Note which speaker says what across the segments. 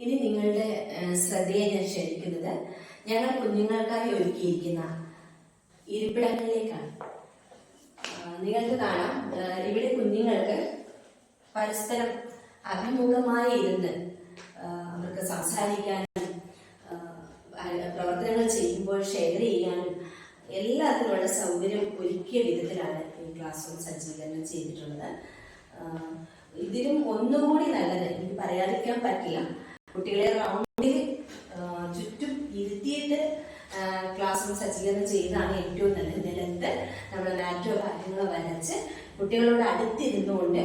Speaker 1: ഇനി നിങ്ങളുടെ ശ്രദ്ധയെ ഞാൻ ക്ഷണിക്കുന്നത് ഞങ്ങൾ കുഞ്ഞുങ്ങൾക്കായി ഒരുക്കിയിരിക്കുന്ന ഇരിപ്പിടങ്ങളിലേക്കാണ്. നിങ്ങൾക്ക് കാണാം, ഇവിടെ കുഞ്ഞുങ്ങൾക്ക് പരസ്പരം അഭിമുഖമായി ഇരുന്ന് അവർക്ക് സംസാരിക്കാനും പ്രവർത്തനങ്ങൾ ചെയ്യുമ്പോൾ ഷെയർ ചെയ്യാനും എല്ലാത്തിനുള്ള സൗകര്യം ഒരുക്കിയ വിധത്തിലാണ് ഈ ക്ലാസ് റൂം സജ്ജീകരണം ചെയ്തിട്ടുള്ളത്. ഇതിലും ഒന്നുകൂടി നല്ലത് എനിക്ക് പറയാതിരിക്കാൻ പറ്റില്ല. കുട്ടികളെ റൗണ്ടിൽ ചുറ്റും ഇരുത്തിയിട്ട് ക്ലാസ് റൂം സജ്ജീകരണം ചെയ്യുന്നതാണ് ഏറ്റവും നല്ലത്. നിലത്ത് നമ്മൾ മാറ്റോ കാര്യങ്ങളോ വരച്ച് കുട്ടികളോട് അടുത്തിരുന്നുകൊണ്ട്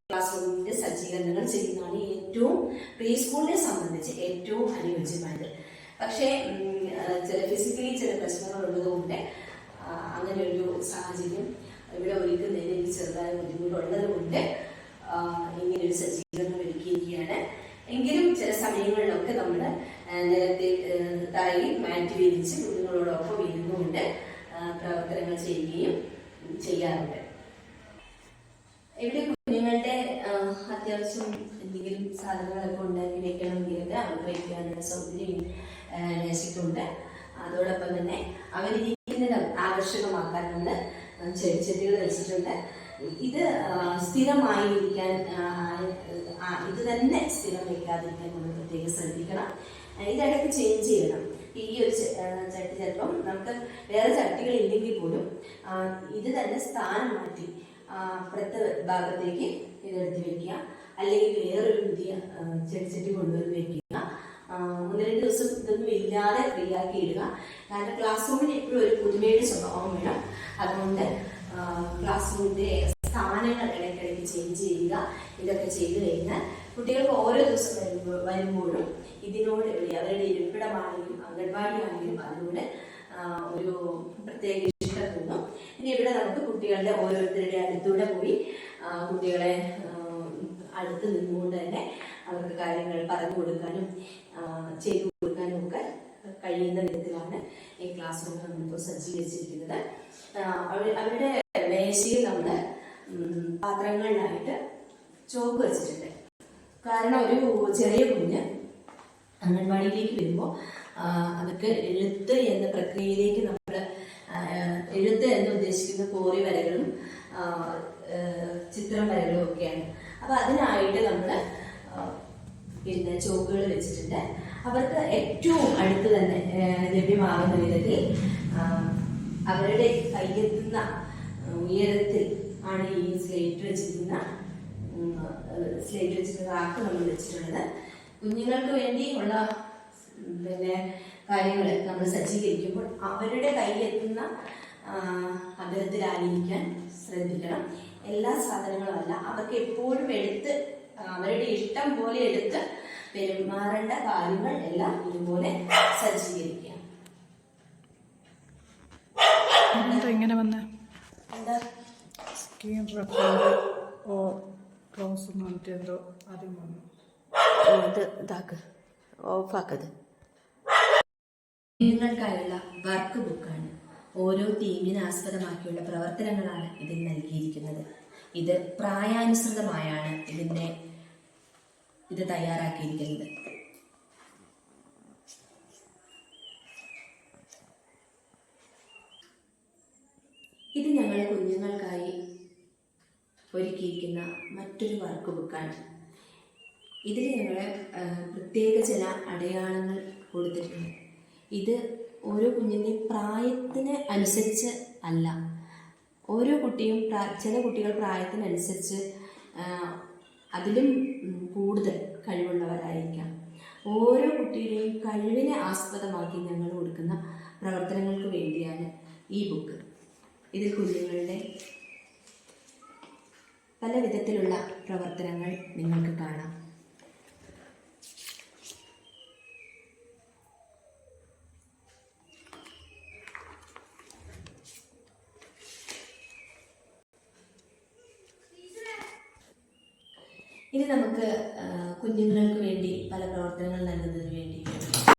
Speaker 1: ക്ലാസ് റൂമിന്റെ സജ്ജീകരണങ്ങൾ ചെയ്യുന്നതാണ് ഏറ്റവും പ്രീ സ്കൂളിനെ സംബന്ധിച്ച് ഏറ്റവും അനുയോജ്യമായത്. പക്ഷേ ഫിസിക്കലി ചില പ്രശ്നങ്ങൾ ഉള്ളതുകൊണ്ട് അങ്ങനെ ഒരു സാഹചര്യം ഇവിടെ ഒരുക്കുന്നതിന് എനിക്ക് ചെറുതായ ബുദ്ധിമുട്ടുള്ളത് കൊണ്ട് ഇങ്ങനെയൊരു സജ്ജീകരണം ഒരുക്കിയിരിക്കുകയാണ്. എങ്കിലും ചില സമയങ്ങളിലൊക്കെ നമ്മൾ നിലത്തെ തറയിൽ മാറ്റി വിരിച്ച് കുഞ്ഞുങ്ങളോടൊപ്പം ഇരുന്നുകൊണ്ട് പ്രവർത്തനങ്ങൾ ചെയ്യുകയും ചെയ്യാറുണ്ട്. ഇവിടെ കുഞ്ഞുങ്ങളുടെ അത്യാവശ്യം എന്തെങ്കിലും സാധനങ്ങളൊക്കെ ഉണ്ടാക്കി വെക്കണമെങ്കിൽ അവർക്ക് വയ്ക്കാനുള്ള സൗകര്യം രസിക്കുന്നുണ്ട്. അതോടൊപ്പം തന്നെ അവരിരിക്കുന്നത് ആകർഷകമാക്കാൻ നമ്മൾ ചെടിച്ചട്ടികൾ വെച്ചിട്ടുണ്ട്. ഇത് സ്ഥിരമായിരിക്കാൻ ഇത് തന്നെ സ്ഥിരം വയ്ക്കാതിരിക്കാൻ നമ്മൾ പ്രത്യേകം ശ്രദ്ധിക്കണം. ഇതിടയ്ക്ക് ചേഞ്ച് ചെയ്യണം. ഈ ഒരു ചട്ടി ചിലപ്പം നമുക്ക് വേറെ ചട്ടികൾ ഇല്ലെങ്കിൽ പോലും ഇത് തന്നെ സ്ഥാനം മാറ്റി അപ്പുറത്തെ ഭാഗത്തേക്ക് ഇതെടുത്ത് വെക്കുക, അല്ലെങ്കിൽ വേറൊരു പുതിയ ചെടിച്ചട്ടി കൊണ്ടുവന്ന് വെക്കുക. 1-2 ദിവസം ഇതൊന്നും ഇല്ലാതെ ഫ്രീ ആക്കി ഇടുക. കാരണം ക്ലാസ് റൂമിന് എപ്പോഴും ഒരു പുതുമയുടെ സ്വഭാവം വേണം. അതുകൊണ്ട് ക്ലാസ് റൂമിന്റെ സ്ഥാനങ്ങൾ ഇടയ്ക്കിടയ്ക്ക് ചേഞ്ച് ചെയ്യുക. ഇതൊക്കെ ചെയ്തു കഴിഞ്ഞാൽ കുട്ടികൾക്ക് ഓരോ ദിവസം വരുമ്പോഴും ഇതിനോട് അവരുടെ ഇരിപ്പിടമാണെങ്കിലും അംഗൻവാടിയാണെങ്കിലും അതിനോട് ഒരു പ്രത്യേക ഇഷ്ടം തോന്നും. ഇനി ഇവിടെ നമുക്ക് കുട്ടികളുടെ ഓരോരുത്തരുടെ അടുത്തൂടെ പോയി കുട്ടികളെ അടുത്ത് നിന്നുകൊണ്ട് തന്നെ അവർക്ക് കാര്യങ്ങൾ പറഞ്ഞു കൊടുക്കാനും ചെയ്തു കൊടുക്കാനും ഒക്കെ കഴിയുന്ന വിധത്തിലാണ് ഈ ക്ലാസ് റൂം നമ്മളിപ്പോൾ സജ്ജീകരിച്ചിരിക്കുന്നത്. അവരുടെ മേശയിൽ നമ്മൾ പാത്രങ്ങളിലായിട്ട് ചോക്ക് വെച്ചിട്ടുണ്ട്. കാരണം ഒരു ചെറിയ കുഞ്ഞ് അംഗൻവാടിയിലേക്ക് വരുമ്പോൾ അതൊക്കെ എഴുത്ത് എന്ന പ്രക്രിയയിലേക്ക് നമ്മൾ എഴുത്ത് എന്ന് ഉദ്ദേശിക്കുന്ന കോറി വരകളും ചിത്രം വരകളും ഒക്കെയാണ്. അപ്പൊ അതിനായിട്ട് നമ്മൾ പിന്നെ ചോക്കുകൾ വെച്ചിട്ടുണ്ട്. അവർക്ക് ഏറ്റവും അടുത്ത് തന്നെ ലഭ്യമാകുന്ന വിധത്തിൽ അവരുടെ കയ്യെത്തുന്ന ഉയരത്തിൽ ആണ് ഈ സ്ലേറ്റ് വെച്ചിരിക്കുന്ന റാക്ക് നമ്മൾ വെച്ചിട്ടുള്ളത്. കുഞ്ഞുങ്ങൾക്ക് വേണ്ടി ഉള്ള പിന്നെ കാര്യങ്ങൾ നമ്മൾ സജ്ജീകരിക്കുമ്പോൾ അവരുടെ കയ്യെത്തുന്ന അകലത്തിലായിരിക്കാൻ ശ്രദ്ധിക്കണം. എല്ലാ സാധനങ്ങളും അല്ല, അവർക്ക് എപ്പോഴും എടുത്ത് അവരുടെ ഇഷ്ടം പോലെ എടുത്ത് പെരുമാറേണ്ട കാര്യങ്ങൾ എല്ലാം ഇതുപോലെ സജ്ജീകരിക്കുക.
Speaker 2: എങ്ങനെ വന്ന
Speaker 1: എന്താ
Speaker 2: സ്ക്രീൻ റെക്കോർഡ് ക്ലോസ് എന്തോ ആദ്യം വന്നു
Speaker 1: ഇത് ഇതാക്ക് ഓഫാക്കത്. കുഞ്ഞുങ്ങൾക്കായുള്ള വർക്ക് ബുക്കാണ്. ഓരോ തീമിനെ ആസ്പദമാക്കിയുള്ള പ്രവർത്തനങ്ങളാണ് ഇതിൽ നൽകിയിരിക്കുന്നത്. ഇത് പ്രായാനുസൃതമായാണ് ഇത് തയ്യാറാക്കിയിരിക്കുന്നത്. ഇത് ഞങ്ങൾ കുഞ്ഞുങ്ങൾക്കായി ഒരുക്കിയിരിക്കുന്ന മറ്റൊരു വർക്ക് ബുക്കാണ്. ഇതിൽ ഞങ്ങൾ പ്രത്യേക ചില അടയാളങ്ങൾ കൊടുത്തിട്ടുണ്ട്. ഇത് ഓരോ കുഞ്ഞിൻ്റെയും പ്രായത്തിന് അനുസരിച്ച് അല്ല. ഓരോ കുട്ടിയും ചില കുട്ടികൾ പ്രായത്തിനനുസരിച്ച് അതിലും കൂടുതൽ കഴിവുള്ളവരായിരിക്കാം. ഓരോ കുട്ടിയുടെയും കഴിവിനെ ആസ്പദമാക്കി ഞങ്ങൾ കൊടുക്കുന്ന പ്രവർത്തനങ്ങൾക്ക് വേണ്ടിയാണ് ഈ ബുക്ക്. ഇതിൽ കുഞ്ഞുങ്ങളുടെ പല വിധത്തിലുള്ള പ്രവർത്തനങ്ങൾ നിങ്ങൾക്ക് കാണാം. ഇനി നമുക്ക് കുഞ്ഞുങ്ങൾക്ക് വേണ്ടി പല പ്രവർത്തനങ്ങൾ നൽകുന്നതിന് വേണ്ടി